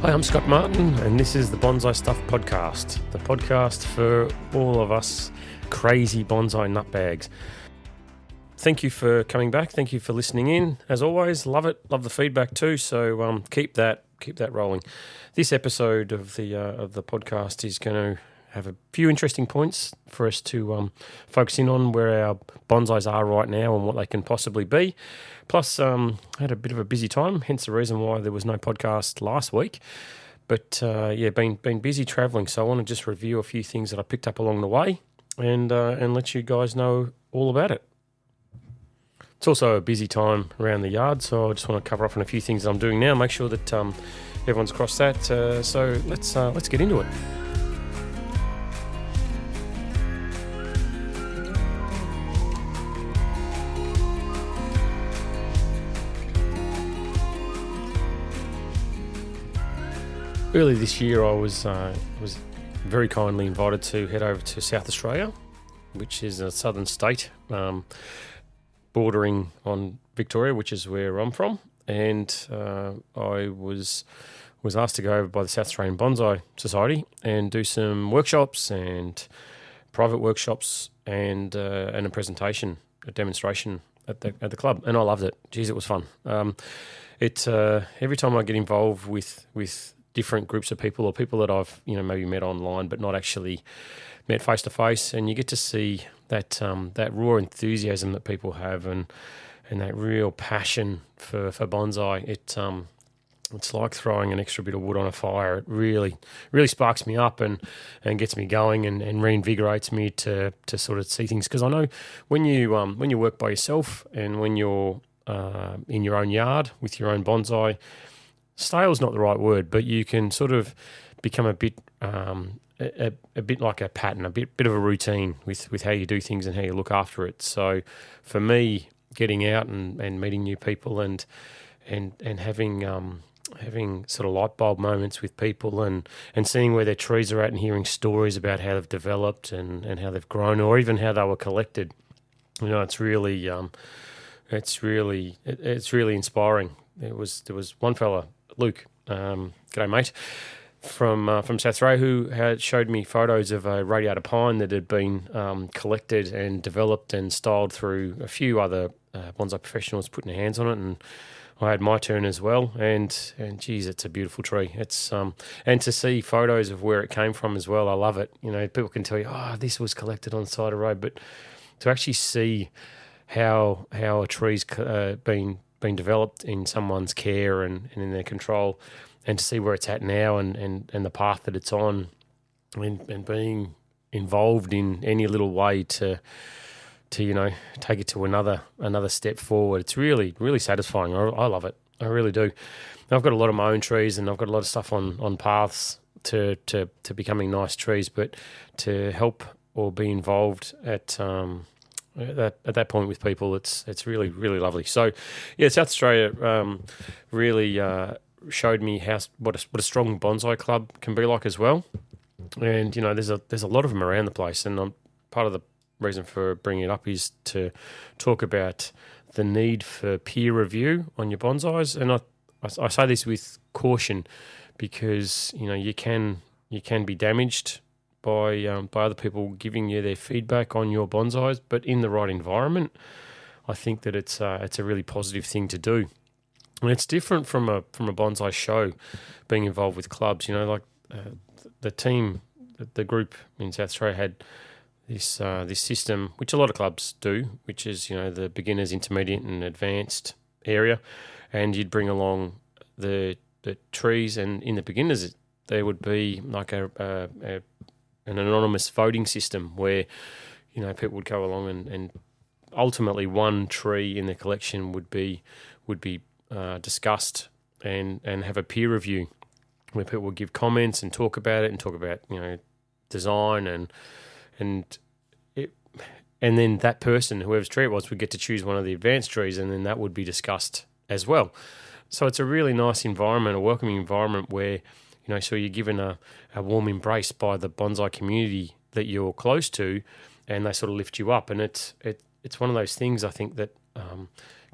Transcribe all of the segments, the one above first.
Hi, I'm Scott Martin, and this is the Bonsai Stuff podcast, the podcast for all of us crazy bonsai nutbags. Thank you for coming back. Thank you for listening in. As always, love it. Love the feedback too. So keep that rolling. This episode of the podcast is going to have a few interesting points for us to focus in on where our bonsais are right now and what they can possibly be. Plus, I had a bit of a busy time, hence the reason why there was no podcast last week. But been busy travelling, so I want to just review a few things that I picked up along the way and let you guys know all about it. It's also a busy time around the yard, so I just want to cover off on a few things that I'm doing now. Make sure that everyone's across that. So let's get into it. Earlier this year, I was very kindly invited to head over to South Australia, which is a southern state bordering on Victoria, which is where I'm from, and I was asked to go over by the South Australian Bonsai Society and do some workshops and private workshops and a presentation, a demonstration at the club, and I loved it. Geez, it was fun. Every time I get involved with different groups of people or people that I've maybe met online but not actually met face to face, and you get to see that raw enthusiasm that people have and that real passion for bonsai. It's like throwing an extra bit of wood on a fire. It really sparks me up and gets me going and reinvigorates me to sort of see things, because I know when you work by yourself and when you're in your own yard with your own bonsai, stale's not the right word, but you can sort of become a bit like a pattern, a bit of a routine with how you do things and how you look after it. So for me, getting out and meeting new people and having sort of light bulb moments with people and seeing where their trees are at and hearing stories about how they've developed and how they've grown, or even how they were collected, it's really inspiring. There was one fella, Luke, g'day mate, from South Australia, who had showed me photos of a radiata pine that had been collected and developed and styled through a few other bonsai professionals putting their hands on it, and I had my turn as well. And geez, it's a beautiful tree. It's and to see photos of where it came from as well, I love it. People can tell you, this was collected on the side of the road, but to actually see how a tree's been developed in someone's care and in their control, and to see where it's at now and the path that it's on, and being involved in any little way to take it to another step forward. It's really satisfying. I love it. I really do. I've got a lot of my own trees, and I've got a lot of stuff on paths to becoming nice trees, but to help or be involved at that point with people, it's really lovely. So yeah, South Australia really showed me what a strong bonsai club can be like as well. And there's a lot of them around the place, and part of the reason for bringing it up is to talk about the need for peer review on your bonsais. And I say this with caution, because you can be damaged by other people giving you their feedback on your bonsais, but in the right environment, I think that it's a really positive thing to do. And it's different from a bonsai show, being involved with clubs. The team, the group in South Australia had this system, which a lot of clubs do, which is the beginners, intermediate, and advanced area, and you'd bring along the trees, and in the beginners there would be like an anonymous voting system where people would go along and ultimately one tree in the collection would be discussed and have a peer review where people would give comments and talk about it and talk about design and then that person, whoever's tree it was, would get to choose one of the advanced trees, and then that would be discussed as well. So it's a really nice environment, a welcoming environment where so you're given a warm embrace by the bonsai community that you're close to, and they sort of lift you up. And it's one of those things, I think, that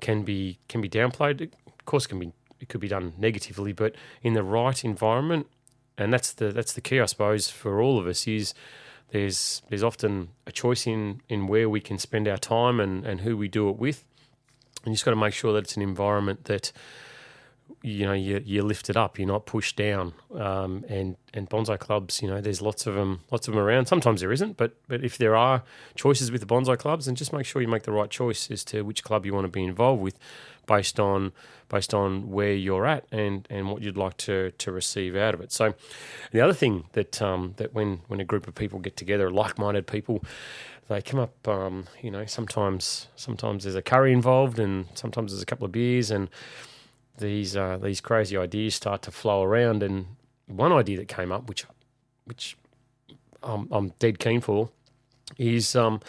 can be downplayed. Of course, it can be it could be done negatively, but in the right environment. And that's the key, I suppose, for all of us, is there's often a choice in where we can spend our time and who we do it with. And you just got to make sure that it's an environment that you're lifted up, you're not pushed down. And bonsai clubs, there's lots of them around. Sometimes there isn't, but if there are choices with the bonsai clubs, then just make sure you make the right choice as to which club you want to be involved with, based on where you're at and what you'd like to receive out of it. So the other thing that when a group of people get together, like-minded people, they come up, sometimes there's a curry involved, and sometimes there's a couple of beers, and these crazy ideas start to flow around. And one idea that came up, which I'm dead keen for, is an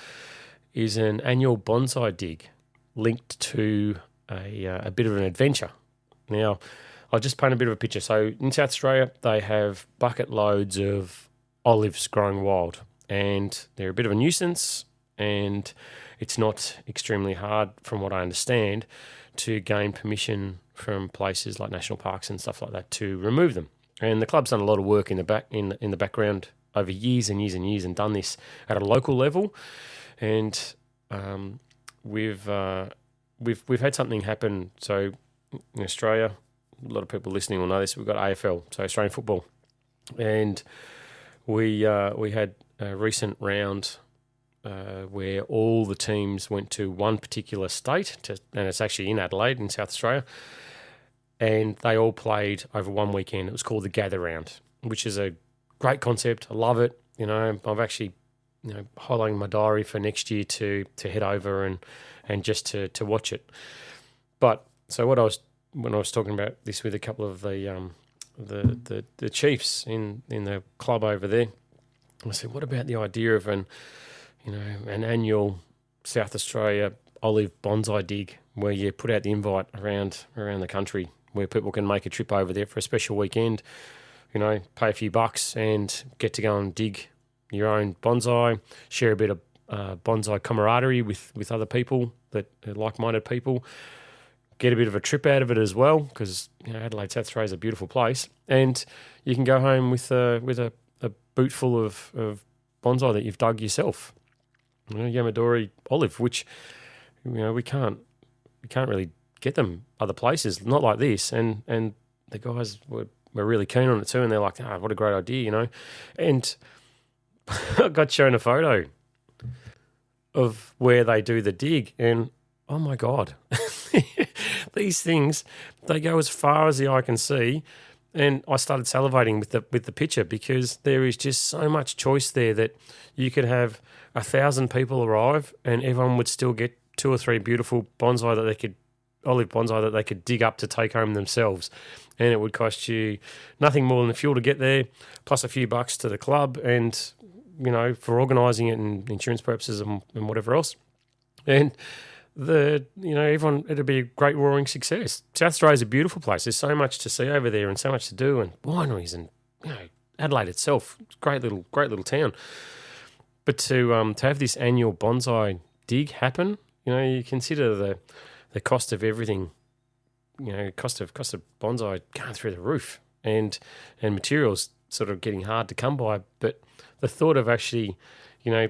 annual bonsai dig linked to a bit of an adventure. Now, I'll just paint a bit of a picture. So in South Australia, they have bucket loads of olives growing wild, and they're a bit of a nuisance, and it's not extremely hard, from what I understand, to gain permission from places like national parks and stuff like that to remove them. And the club's done a lot of work in the background over years and years and years, and done this at a local level. And we've had something happen. So in Australia, a lot of people listening will know this. We've got AFL, so Australian football, and we had a recent round where all the teams went to one particular state, and it's actually in Adelaide in South Australia, and they all played over one weekend. It was called the Gather Round, which is a great concept. I love it. I've actually highlighting my diary for next year to head over and just to watch it. But so when I was talking about this with a couple of the chiefs in the club over there, I said, what about the idea of an annual South Australia olive bonsai dig, where you put out the invite around the country, where people can make a trip over there for a special weekend, pay a few bucks and get to go and dig your own bonsai, share a bit of bonsai camaraderie with other people that are like-minded people, get a bit of a trip out of it as well, because Adelaide, South Australia is a beautiful place, and you can go home with a boot full of bonsai that you've dug yourself. Yamadori olive, which we can't really get them other places, not like this. And the guys were really keen on it too, and they're like, what a great idea, And I got shown a photo of where they do the dig, and oh my God, these things, they go as far as the eye can see. And I started salivating with the picture, because there is just so much choice there that you could have 1,000 people arrive and everyone would still get 2 or 3 beautiful olive bonsai that they could dig up to take home themselves. And it would cost you nothing more than the fuel to get there, plus a few bucks to the club and, for organising it and insurance purposes and whatever else. And everyone, it'd be a great roaring success. South Australia is a beautiful place. There's so much to see over there and so much to do, and wineries, and Adelaide itself, it's a great little town. But to have this annual bonsai dig happen, you consider the cost of everything. Cost of bonsai going through the roof, and materials sort of getting hard to come by. But the thought of actually,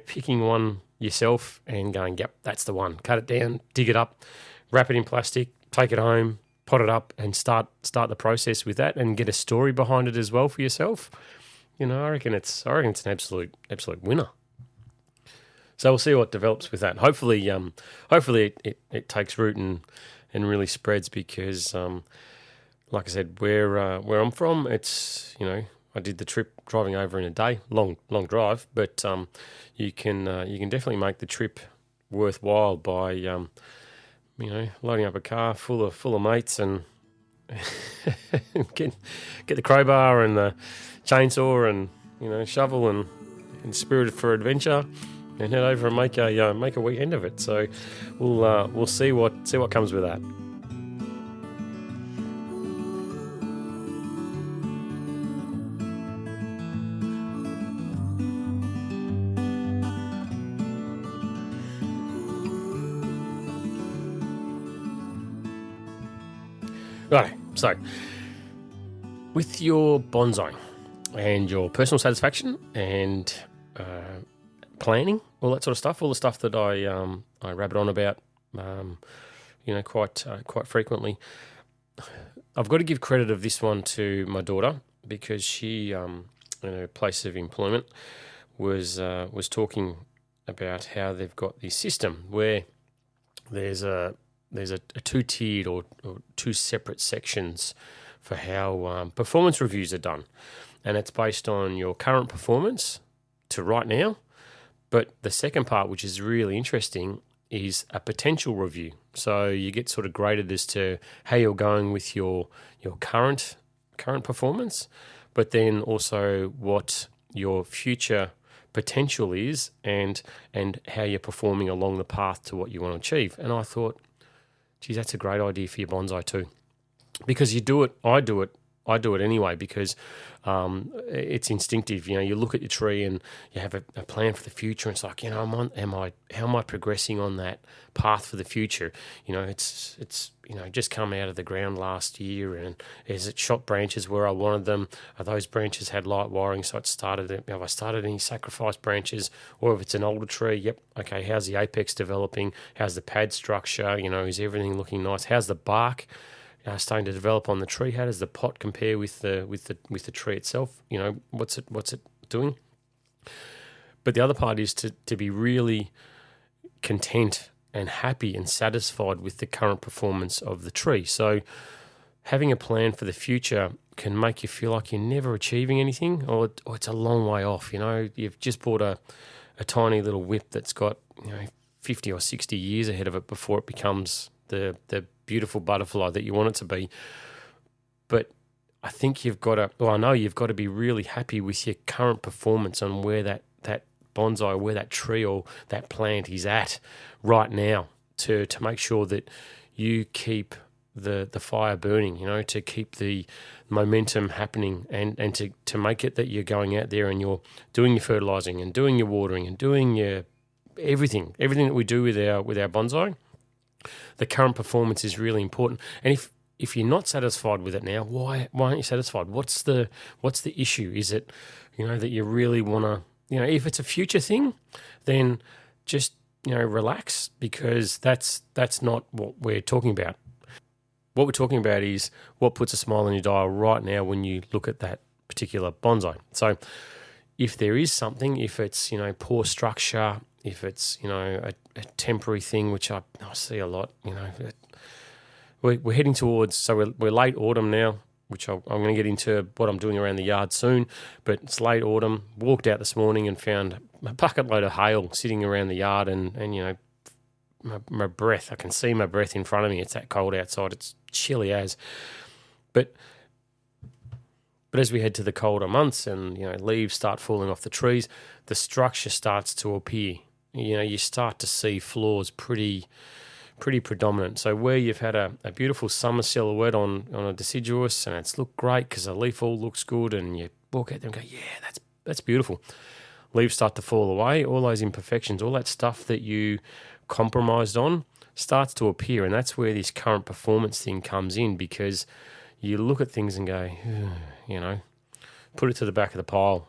picking one yourself and going, yep, that's the one. Cut it down, dig it up, wrap it in plastic, take it home, pot it up, and start the process with that, and get a story behind it as well for yourself. I reckon it's an absolute winner. So we'll see what develops with that. Hopefully it takes root and really spreads, because like I said, where I'm from, it's I did the trip driving over in a day, long drive, but you can definitely make the trip worthwhile by loading up a car full of mates and get the crowbar and the chainsaw and shovel and spirited for adventure, and head over and make a weekend of it. So we'll see what comes with that. Right, So, with your bonsai and your personal satisfaction and planning, all that sort of stuff, all the stuff that I rabbit on about, quite frequently. I've got to give credit of this one to my daughter because she, in her place of employment, was talking about how they've got this system where there's a two-tiered or two separate sections for how performance reviews are done, and it's based on your current performance to right now. But the second part, which is really interesting, is a potential review. So you get sort of graded as to how you're going with your current performance, but then also what your future potential is and how you're performing along the path to what you want to achieve. And I thought, geez, that's a great idea for your bonsai too. Because you do it, I do it anyway because it's instinctive. You know, you look at your tree and you have a plan for the future. And it's like, how am I progressing on that path for the future? You know, it's just come out of the ground last year, and is it shot branches where I wanted them? Are those branches had light wiring, so it started? Have I started any sacrifice branches? Or if it's an older tree, yep, okay. How's the apex developing? How's the pad structure? You know, is everything looking nice? How's the bark starting to develop on the tree? How does the pot compare with the tree itself? You know, what's it doing? But the other part is to be really content and happy and satisfied with the current performance of the tree. So having a plan for the future can make you feel like you're never achieving anything, or it's a long way off. You know, you've just bought a tiny little whip that's got 50 or 60 years ahead of it before it becomes the beautiful butterfly that you want it to be. But I think I know you've got to be really happy with your current performance on where that bonsai, where that tree or that plant is at right now to make sure that you keep the fire burning, to keep the momentum happening and to make it that you're going out there and you're doing your fertilizing and doing your watering and doing your everything that we do with our bonsai. The current performance is really important. And if you're not satisfied with it now, why aren't you satisfied? What's the issue? Is it, that you really want to, if it's a future thing, then just, relax, because that's not what we're talking about. What we're talking about is what puts a smile on your dial right now when you look at that particular bonsai. So if there is something, if it's, poor structure, if it's, a temporary thing, which I see a lot, we're heading towards, so we're late autumn now, which I'm going to get into what I'm doing around the yard soon, but it's late autumn. Walked out this morning and found a bucket load of hail sitting around the yard and my breath, I can see my breath in front of me. It's that cold outside. It's chilly as. But as we head to the colder months and, leaves start falling off the trees, the structure starts to appear. You start to see floors pretty predominant. So where you've had a beautiful summer silhouette on a deciduous and it's looked great because the leaf all looks good and you walk out there and go, yeah, that's beautiful. Leaves start to fall away. All those imperfections, all that stuff that you compromised on starts to appear, and that's where this current performance thing comes in, because you look at things and go, put it to the back of the pile,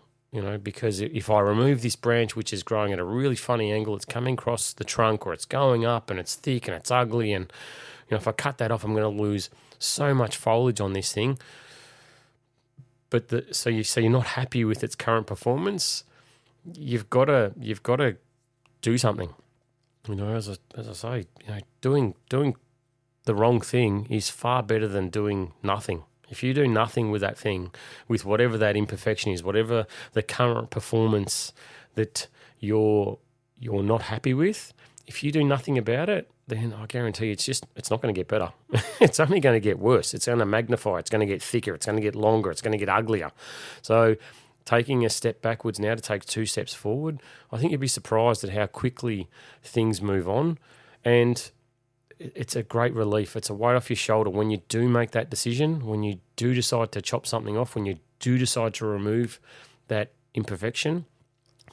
because if I remove this branch, which is growing at a really funny angle, it's coming across the trunk or it's going up and it's thick and it's ugly, and if I cut that off, I'm going to lose so much foliage on this thing. But so you're not happy with its current performance. You've got to do something. As I say, doing the wrong thing is far better than doing nothing. If you do nothing with that thing, with whatever that imperfection is, whatever the current performance that you're not happy with, if you do nothing about it, then I guarantee you it's not going to get better. It's only going to get worse. It's going to magnify. It's going to get thicker. It's going to get longer. It's going to get uglier. So taking a step backwards now to take 2 steps forward, I think you'd be surprised at how quickly things move on. And it's a great relief. It's a weight off your shoulder when you do make that decision, when you do decide to chop something off, when you do decide to remove that imperfection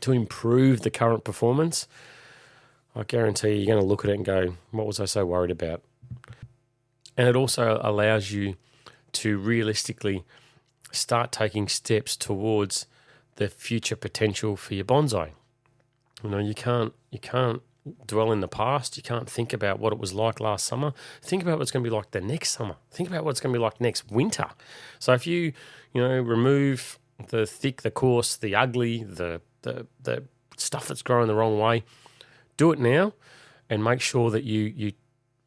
to improve the current performance. I guarantee you're going to look at it and go, what was I so worried about? And it also allows you to realistically start taking steps towards the future potential for your bonsai. You can't dwell in the past. You can't think about what it was like last summer. Think about what's going to be like the next summer. Think about what's going to be like next winter. So if you remove the thick, the coarse, the ugly, the stuff that's growing the wrong way, do it now, and make sure that you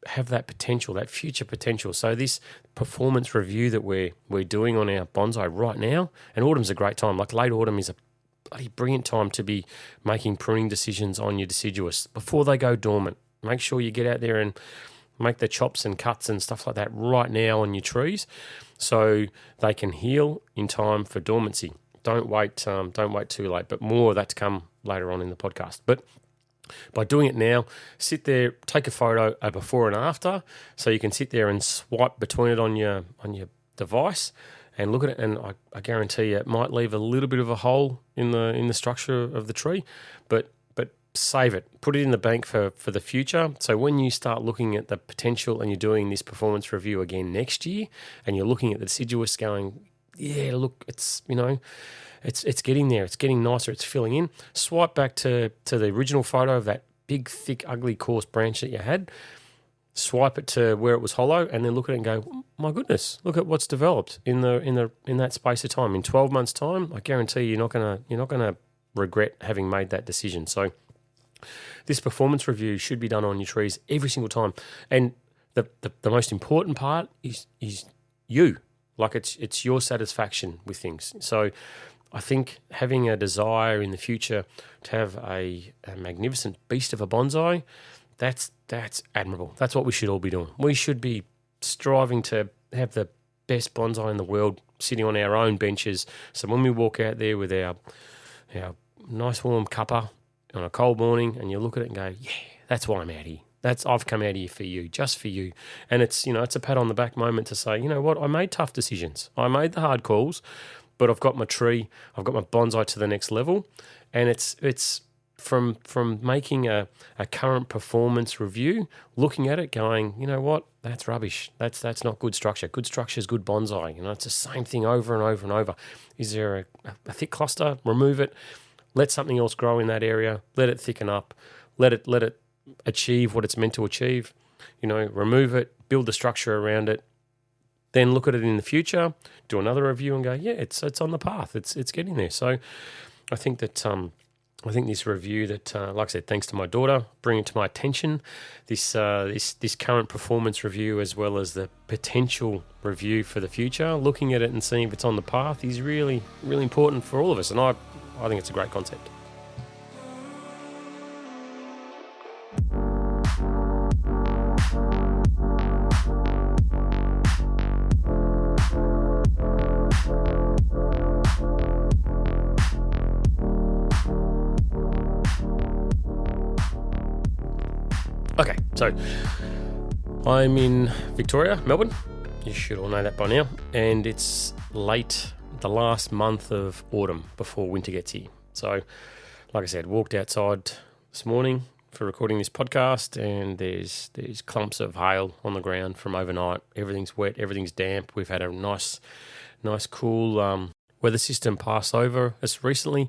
have that potential, that future potential. So this performance review that we're doing on our bonsai right now, and autumn's a great time. Like late autumn is a bloody brilliant time to be making pruning decisions on your deciduous before they go dormant. Make sure you get out there and make the chops and cuts and stuff like that right now on your trees, so they can heal in time for dormancy. Don't wait too late. But more of that to come later on in the podcast. But by doing it now, sit there, take a photo, a before and after, so you can sit there and swipe between it on your device and look at it. And I guarantee you, it might leave a little bit of a hole in the structure of the tree, but save it, put it in the bank for the future. So when you start looking at the potential and you're doing this performance review again next year, and you're looking at the deciduous, going, yeah, look, it's It's getting there. It's getting nicer. It's filling in. Swipe back to the original photo of that big, thick, ugly, coarse branch that you had. Swipe it to where it was hollow, and then look at it and go, my goodness, look at what's developed in that space of time. In 12 months' time, I guarantee you're not gonna regret having made that decision. So this performance review should be done on your trees every single time. And the most important part is you. Like it's your satisfaction with things. So I think having a desire in the future to have a magnificent beast of a bonsai, that's admirable. That's what we should all be doing. We should be striving to have the best bonsai in the world sitting on our own benches. So when we walk out there with our nice warm cuppa on a cold morning, and you look at it and go, yeah, that's why I'm out here. I've come out here for you, just for you. And it's a pat on the back moment to say, you know what, I made tough decisions. I made the hard calls, but I've got my tree, I've got my bonsai to the next level. And it's from making a current performance review, looking at it going, you know what, that's rubbish. That's not good structure. Good structure is good bonsai. It's the same thing over and over and over. Is there a thick cluster? Remove it. Let something else grow in that area. Let it thicken up. Let it achieve what it's meant to achieve. Remove it, build the structure around it. Then look at it in the future, do another review and go, yeah, it's on the path. It's getting there. So I think that this review that, like I said, thanks to my daughter, bring it to my attention, this current performance review as well as the potential review for the future, looking at it and seeing if it's on the path is really, really important for all of us. And I think it's a great concept. Okay, so I'm in Victoria, Melbourne. You should all know that by now. And it's late, the last month of autumn before winter gets here. So, like I said, walked outside this morning for recording this podcast, and there's clumps of hail on the ground from overnight. Everything's wet, everything's damp. We've had a nice cool weather system pass over us recently,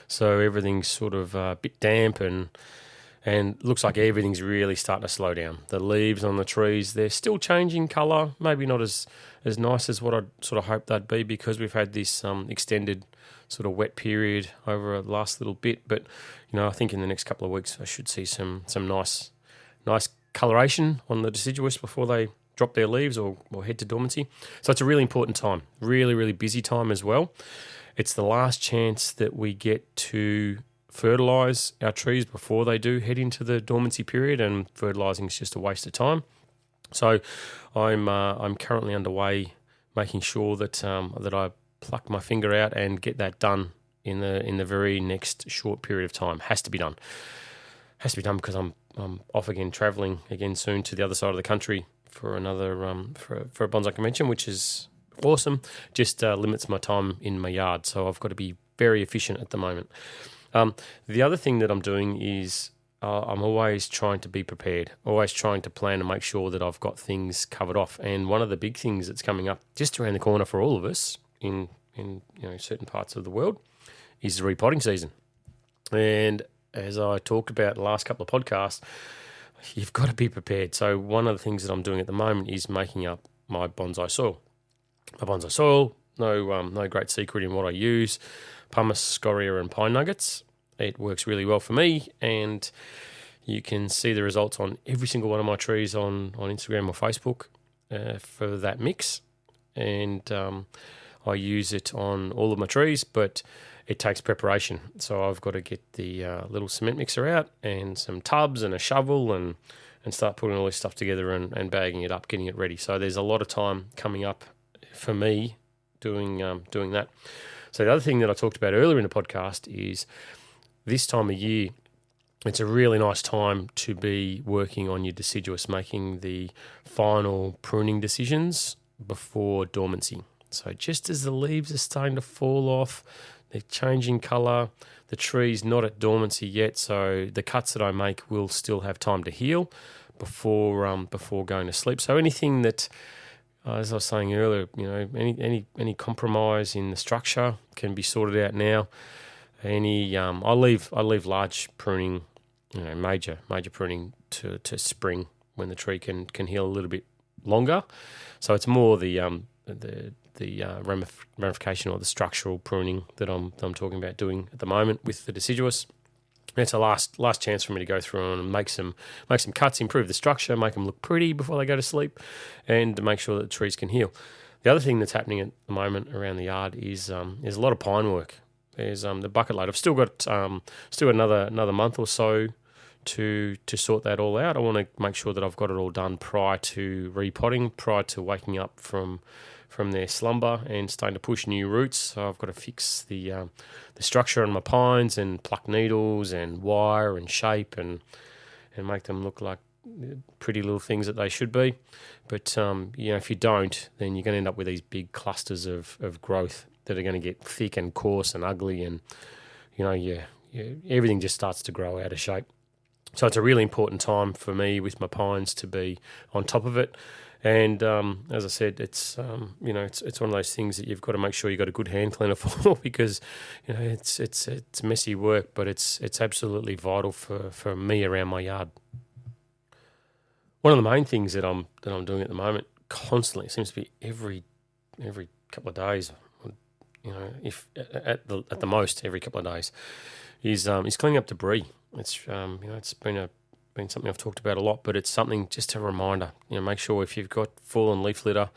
so everything's sort of a bit damp and looks like everything's really starting to slow down. The leaves on the trees, they're still changing colour, maybe not as nice as what I'd sort of hoped they'd be, because we've had this extended sort of wet period over the last little bit. But, I think in the next couple of weeks I should see some nice coloration on the deciduous before they drop their leaves or head to dormancy. So it's a really important time, really, really busy time as well. It's the last chance that we get to fertilise our trees before they do head into the dormancy period, and fertilising is just a waste of time. So I'm currently underway making sure that I pluck my finger out and get that done in the very next short period of time. Has to be done because I'm off again, travelling again soon to the other side of the country for another for a bonsai convention, which is awesome. Just limits my time in my yard, so I've got to be very efficient at the moment. The other thing that I'm doing is I'm always trying to be prepared, always trying to plan and make sure that I've got things covered off. And one of the big things that's coming up just around the corner for all of us in certain parts of the world is the repotting season. And as I talked about in the last couple of podcasts, you've got to be prepared. So one of the things that I'm doing at the moment is making up my bonsai soil. My bonsai soil, no great secret in what I use, pumice, scoria and pine nuggets. It works really well for me, and you can see the results on every single one of my trees on Instagram or Facebook for that mix. And I use it on all of my trees, but it takes preparation. So I've got to get the little cement mixer out and some tubs and a shovel and start putting all this stuff together and bagging it up, getting it ready. So there's a lot of time coming up for me doing that. So the other thing that I talked about earlier in the podcast is this time of year, it's a really nice time to be working on your deciduous, making the final pruning decisions before dormancy. So just as the leaves are starting to fall off, they're changing colour, the tree's not at dormancy yet, so the cuts that I make will still have time to heal before going to sleep. So anything that, as I was saying earlier, any compromise in the structure can be sorted out now. I leave large pruning, major pruning to spring when the tree can heal a little bit longer. So it's more the ramification or the structural pruning that I'm talking about doing at the moment with the deciduous. It's a last chance for me to go through and make some cuts, improve the structure, make them look pretty before they go to sleep, and to make sure that the trees can heal. The other thing that's happening at the moment around the yard is a lot of pine work. There's the bucket load. I've still got another month or so to sort that all out. I want to make sure that I've got it all done prior to repotting, prior to waking up from their slumber and starting to push new roots. So I've got to fix the structure on my pines and pluck needles and wire and shape and make them look like pretty little things that they should be. But if you don't, then you're going to end up with these big clusters of growth that are going to get thick and coarse and ugly, and everything just starts to grow out of shape. So it's a really important time for me with my pines to be on top of it. And as I said, it's it's one of those things that you've got to make sure you've got a good hand cleaner for, because it's messy work, but it's absolutely vital for me around my yard. One of the main things that I'm doing at the moment constantly, it seems to be every couple of days, if at the most every couple of days, is cleaning up debris. It's it's been something I've talked about a lot, but it's something, just a reminder. Make sure if you've got fallen leaf litter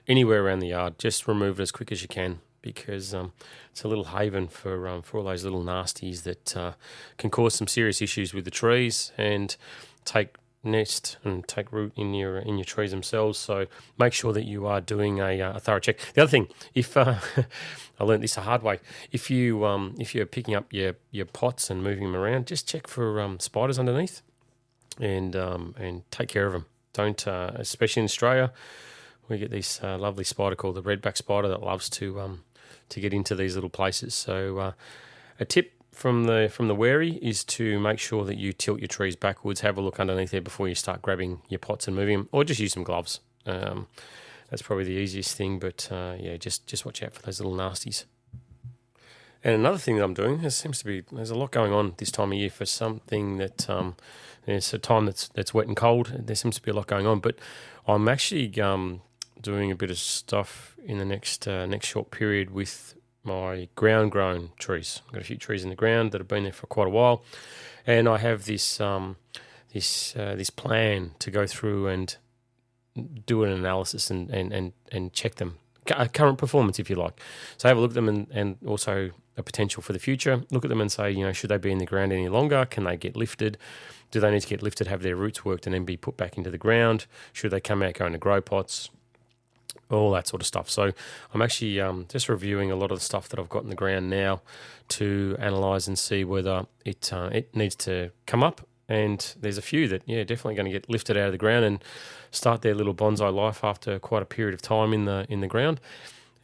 anywhere around the yard, just remove it as quick as you can, because it's a little haven for all those little nasties that can cause some serious issues with the trees and take nest and take root in your trees themselves. So make sure that you are doing a thorough check. The other thing, if I learned this the hard way, if you're picking up your pots and moving them around, just check for spiders underneath and take care of them. Don't, especially in Australia, we get this lovely spider called the redback spider that loves to get into these little places. So a tip from the wary is to make sure that you tilt your trees backwards, have a look underneath there before you start grabbing your pots and moving them, or just use some gloves. That's probably the easiest thing, but just watch out for those little nasties. And another thing that I'm doing, there's a lot going on this time of year for something that it's a time that's wet and cold. There seems to be a lot going on, but I'm actually doing a bit of stuff in the next short period with my ground-grown trees. I've got a few trees in the ground that have been there for quite a while, and I have this plan to go through and do an analysis and check them, current performance, if you like. So have a look at them and also a potential for the future. Look at them and say, should they be in the ground any longer? Can they get lifted? Do they need to get lifted, have their roots worked, and then be put back into the ground? Should they come out, go into grow pots? All that sort of stuff. So I'm actually just reviewing a lot of the stuff that I've got in the ground now to analyse and see whether it needs to come up. And there's a few that, definitely going to get lifted out of the ground and start their little bonsai life after quite a period of time in the ground.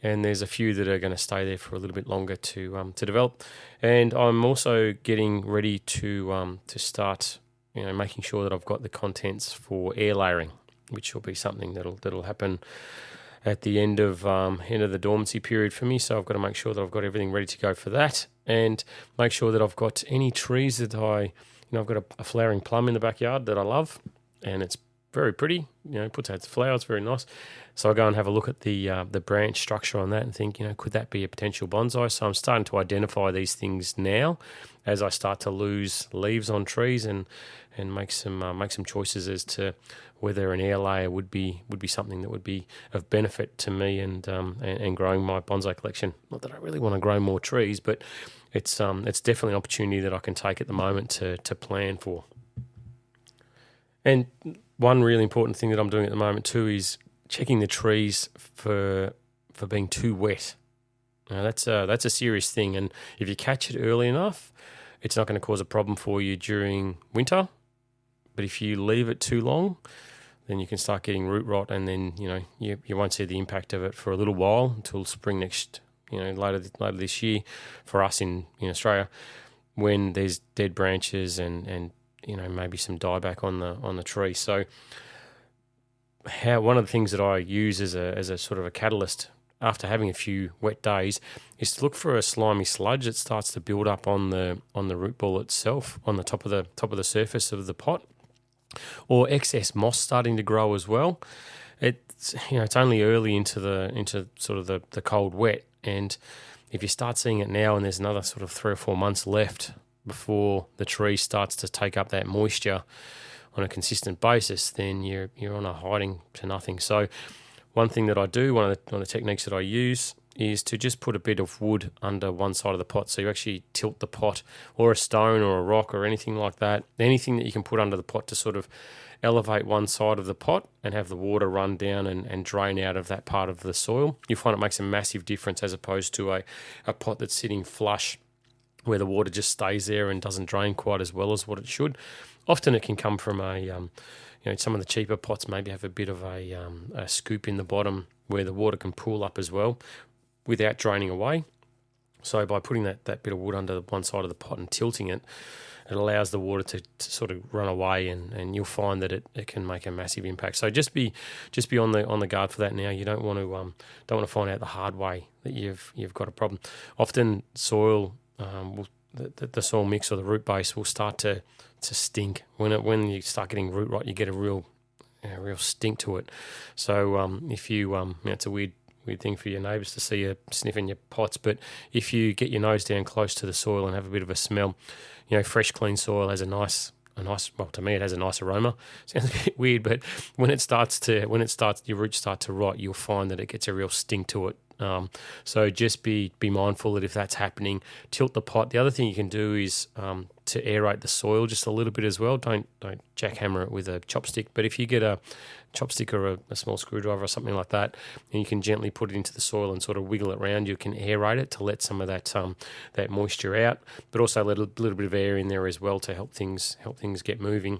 And there's a few that are going to stay there for a little bit longer to develop. And I'm also getting ready to start making sure that I've got the contents for air layering, which will be something that'll happen at the end of the dormancy period for me. So I've got to make sure that I've got everything ready to go for that, and make sure that I've got any trees that I've got a flowering plum in the backyard that I love, and it's very pretty. Puts out the flowers, very nice. So I go and have a look at the branch structure on that and think, could that be a potential bonsai? So I'm starting to identify these things now as I start to lose leaves on trees, and make some choices as to whether an air layer would be something that would be of benefit to me and growing my bonsai collection. Not that I really want to grow more trees, but it's definitely an opportunity that I can take at the moment to plan for. And one really important thing that I'm doing at the moment too is checking the trees for being too wet. Now that's a serious thing, and if you catch it early enough, it's not going to cause a problem for you during winter. But if you leave it too long, then you can start getting root rot, and then you won't see the impact of it for a little while until spring next, later this year for us in Australia, when there's dead branches and maybe some dieback on the tree. So one of the things that I use as a sort of a catalyst after having a few wet days is to look for a slimy sludge that starts to build up on the root ball itself, on the top of the surface of the pot, or excess moss starting to grow as well. It's only early into sort of the cold wet, and if you start seeing it now and there's another sort of 3 or 4 months left before the tree starts to take up that moisture on a consistent basis, then you're on a hiding to nothing. So one thing that I do, one of the techniques that I use, is to just put a bit of wood under one side of the pot. So you actually tilt the pot, or a stone or a rock or anything like that, anything that you can put under the pot to sort of elevate one side of the pot and have the water run down and drain out of that part of the soil. You find it makes a massive difference as opposed to a pot that's sitting flush where the water just stays there and doesn't drain quite as well as what it should. Often it can come from some of the cheaper pots maybe have a bit of a scoop in the bottom where the water can pool up as well without draining away. So by putting that bit of wood under one side of the pot and tilting it, it allows the water to sort of run away, and you'll find that it can make a massive impact. So just be on the guard for that now. You don't want to find out the hard way that you've got a problem. Often soil the soil mix or the root base will start to stink when you start getting root rot. You get a real stink to it. So if you it's a weird thing for your neighbours to see you sniffing your pots, but if you get your nose down close to the soil and have a bit of a smell, fresh clean soil has a nice, well, to me it has a nice aroma. Sounds a bit weird, but when your roots start to rot, you'll find that it gets a real stink to it. So just be mindful that if that's happening, tilt the pot. The other thing you can do is to aerate the soil just a little bit as well. Don't jackhammer it with a chopstick, but if you get a chopstick or a small screwdriver or something like that, and you can gently put it into the soil and sort of wiggle it around, you can aerate it to let some of that moisture out, but also let a little bit of air in there as well to help things get moving.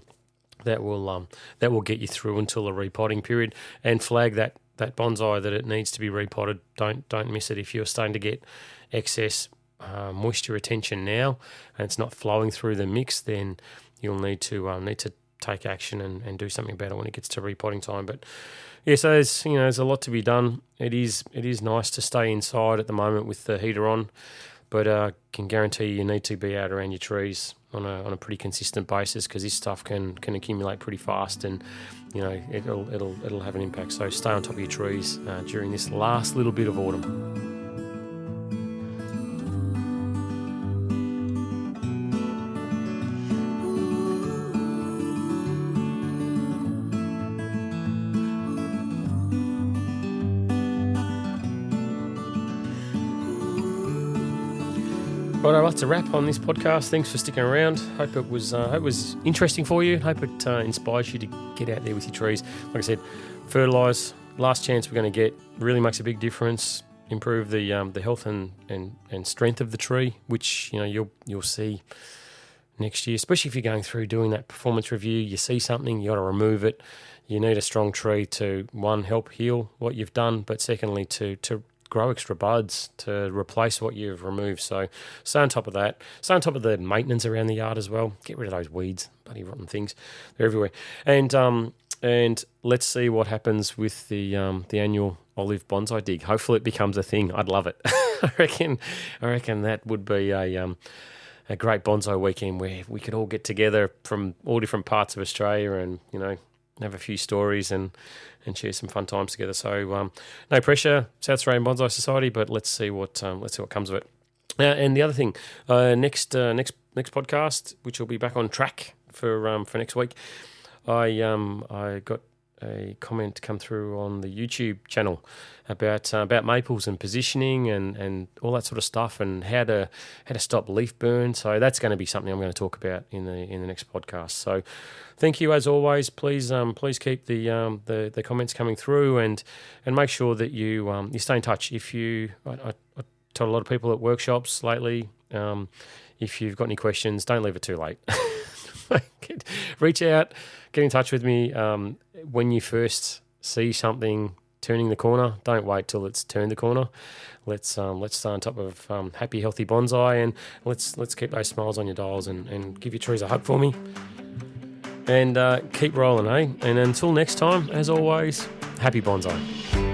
That will get you through until the repotting period, and flag that bonsai that it needs to be repotted. Don't miss it. If you're starting to get excess moisture retention now and it's not flowing through the mix, then you'll need to take action and do something about it when it gets to repotting time. But yeah, so there's a lot to be done. It is nice to stay inside at the moment with the heater on, but I can guarantee you need to be out around your trees on a pretty consistent basis, because this stuff can accumulate pretty fast, and it'll have an impact. So stay on top of your trees during this last little bit of autumn. Right, that's a wrap on this podcast. Thanks for sticking around. Hope it was interesting for you. Hope it inspires you to get out there with your trees. Like I said, fertilise. Last chance we're going to get. Really makes a big difference. Improve the health and strength of the tree, which you'll see next year. Especially if you're going through doing that performance review, you see something, you got to remove it. You need a strong tree to, one, help heal what you've done, but secondly to grow extra buds to replace what you've removed. So stay on top of that. Stay on top of the maintenance around the yard as well. Get rid of those weeds, bloody rotten things. They're everywhere. And let's see what happens with the annual olive bonsai dig. Hopefully it becomes a thing. I'd love it. I reckon that would be a great bonsai weekend where we could all get together from all different parts of Australia and, you know, have a few stories and share some fun times together. So no pressure, South Australian Bonsai Society, but let's see what comes of it. And the other thing, next podcast, which will be back on track for next week, I got a comment come through on the YouTube channel about maples and positioning and all that sort of stuff, and how to stop leaf burn. So that's going to be something I'm going to talk about in the next podcast. So thank you as always. Please keep the comments coming through, and make sure that you stay in touch. If you I told a lot of people at workshops lately, if you've got any questions, don't leave it too late. Reach out, get in touch with me when you first see something turning the corner. Don't wait till it's turned the corner. Let's stay on top of happy, healthy bonsai, and let's keep those smiles on your dials and give your trees a hug for me. And keep rolling, eh? And until next time, as always, happy bonsai.